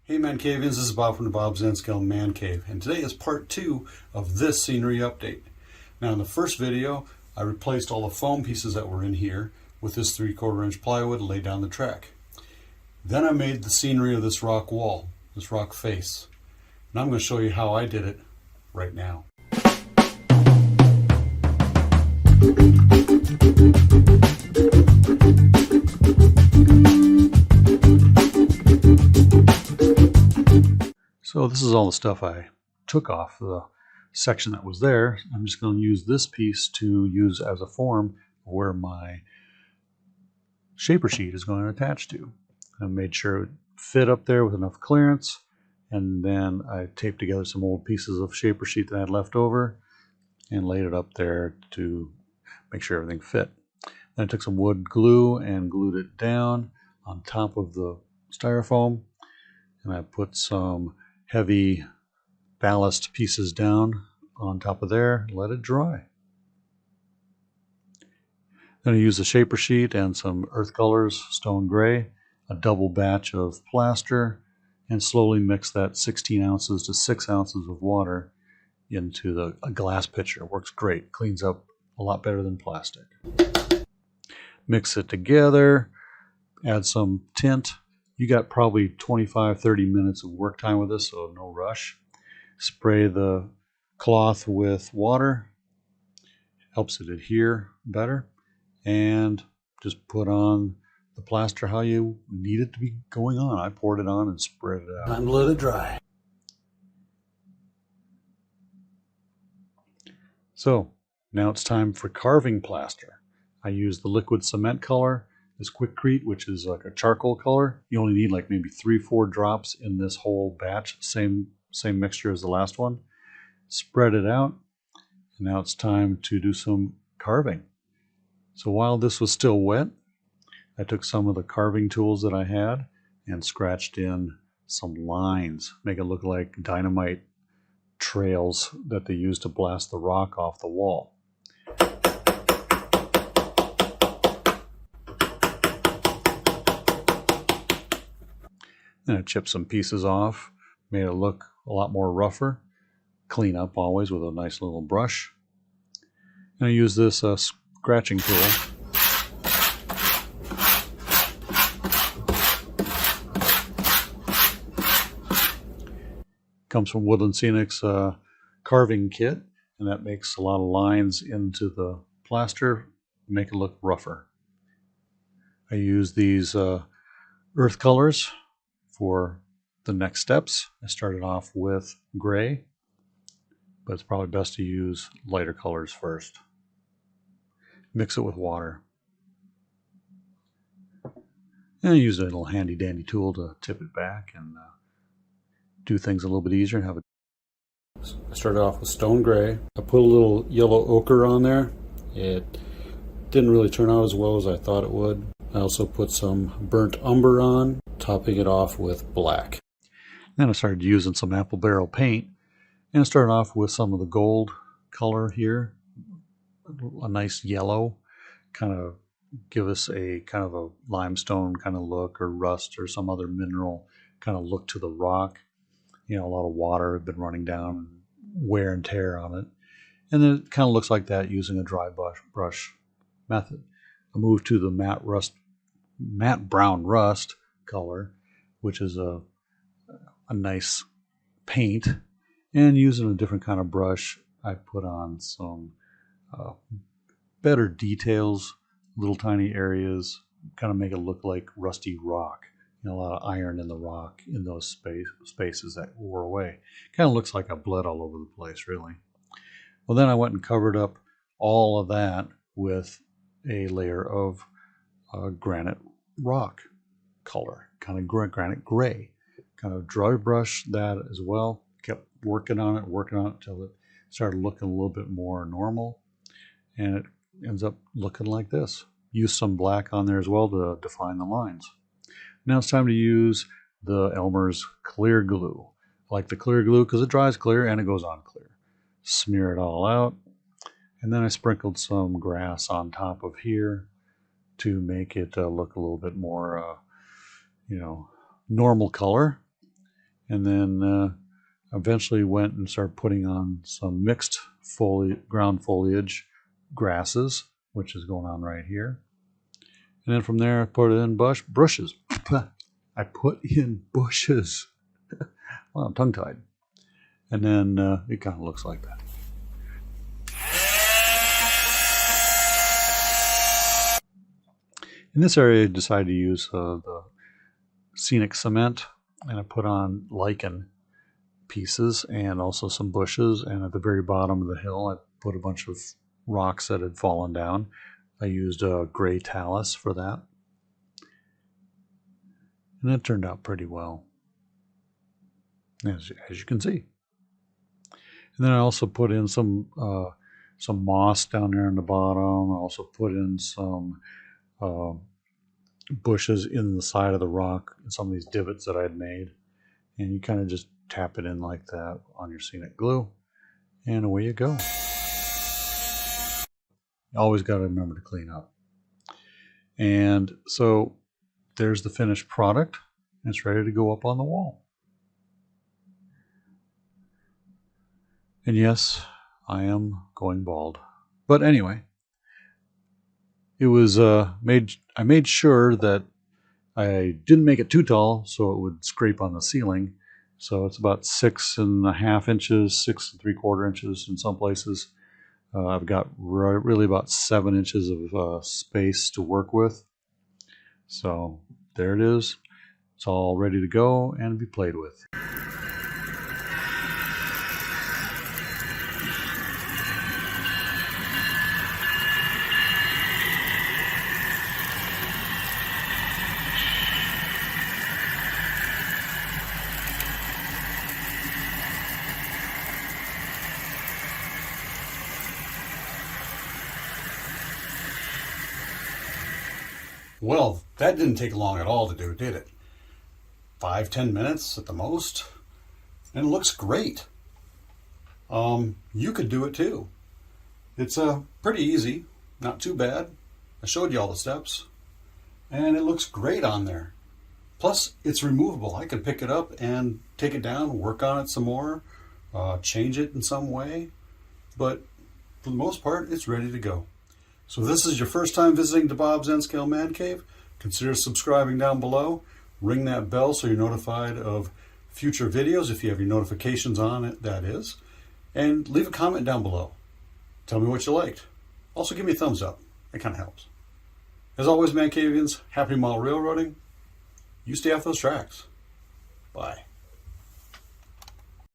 Hey ManCavians, this is Bob from DaBob's ManCave, and today is part 2 of this scenery update. Now in the first video, I replaced all the foam pieces that were in here with this 3/4 inch plywood and laid down the track. Then I made the scenery of this rock wall, this rock face. And I'm going to show you how I did it right now. So this is all the stuff I took off the section that was there. I'm just going to use this piece to use as a form where my shaper sheet is going to attach to. I made sure it fit up there with enough clearance, and then I taped together some old pieces of shaper sheet that I had left over and laid it up there to make sure everything fit. Then I took some wood glue and glued it down on top of the styrofoam, and I put some heavy ballast pieces down on top of there, let it dry. Then I used a shaper sheet and some earth colors, stone gray, a double batch of plaster, and slowly mix that 16 ounces to 6 ounces of water into a glass pitcher. It works great, cleans up a lot better than plastic. Mix it together, add some tint. You got probably 25-30 minutes of work time with this, so no rush. Spray the cloth with water, helps it adhere better, and just put on the plaster how you need it to be going on. I poured it on and spread it out. And let it dry. So now it's time for carving plaster. I used the liquid cement color, this Quickcrete, which is like a charcoal color. You only need like maybe 3-4 drops in this whole batch, same mixture as the last one. Spread it out, and now it's time to do some carving. So while this was still wet, I took some of the carving tools that I had and scratched in some lines, make it look like dynamite trails that they use to blast the rock off the wall. Then I chipped some pieces off, made it look a lot more rougher. Clean up always with a nice little brush. And I use this scratching tool. Comes from Woodland Scenic's carving kit, and that makes a lot of lines into the plaster, make it look rougher. I use these earth colors for the next steps. I started off with gray, but it's probably best to use lighter colors first. Mix it with water. And I use a little handy dandy tool to tip it back and do things a little bit easier and have it. I started off with stone gray. I put a little yellow ochre on there. It didn't really turn out as well as I thought it would. I also put some burnt umber on, topping it off with black. Then I started using some apple barrel paint, and I started off with some of the gold color here, a nice yellow, kind of give us a kind of a limestone kind of look, or rust or some other mineral kind of look to the rock. You know, a lot of water had been running down, wear and tear on it. And then it kind of looks like that using a dry brush method. I moved to the matte brown rust color, which is a nice paint. And using a different kind of brush, I put on some better details, little tiny areas, kind of make it look like rusty rock. You know, a lot of iron in the rock in those spaces that wore away. Kind of looks like I bled all over the place, really. Well, then I went and covered up all of that with a layer of granite rock color, kind of granite gray. Kind of dry brush that as well. Kept working on it until it started looking a little bit more normal. And it ends up looking like this. Use some black on there as well to define the lines. Now it's time to use the Elmer's clear glue. I like the clear glue because it dries clear and it goes on clear. Smear it all out. And then I sprinkled some grass on top of here to make it look a little bit more, normal color. And then eventually went and started putting on some mixed ground foliage grasses, which is going on right here. And then from there, I put in bushes. I put in bushes. Well, I'm tongue-tied. And then it kind of looks like that. In this area, I decided to use the scenic cement, and I put on lichen pieces and also some bushes. And at the very bottom of the hill, I put a bunch of rocks that had fallen down. I used a gray talus for that. And it turned out pretty well, as you can see. And then I also put in some moss down there in the bottom. I also put in some bushes in the side of the rock and some of these divots that I had made. And you kind of just tap it in like that on your scenic glue, and away you go. You always got to remember to clean up. And so there's the finished product. It's ready to go up on the wall. And yes, I am going bald. But anyway, it was I made sure that I didn't make it too tall so it would scrape on the ceiling. So it's about 6.5 inches, 6 3/4 inches in some places. I've got really about 7 inches of space to work with. So there it is. It's all ready to go and be played with. Well, that didn't take long at all to do, did it? 5-10 minutes at the most, and it looks great. You could do it too. It's pretty easy, not too bad. I showed you all the steps, and it looks great on there. Plus, it's removable. I can pick it up and take it down, work on it some more, change it in some way, but for the most part, it's ready to go. So if this is your first time visiting DaBob's N-Scale Man Cave, consider subscribing down below. Ring that bell so you're notified of future videos, if you have your notifications on it, that is. And leave a comment down below. Tell me what you liked. Also give me a thumbs up. It kind of helps. As always, Man Cavians, happy mile railroading. You stay off those tracks. Bye.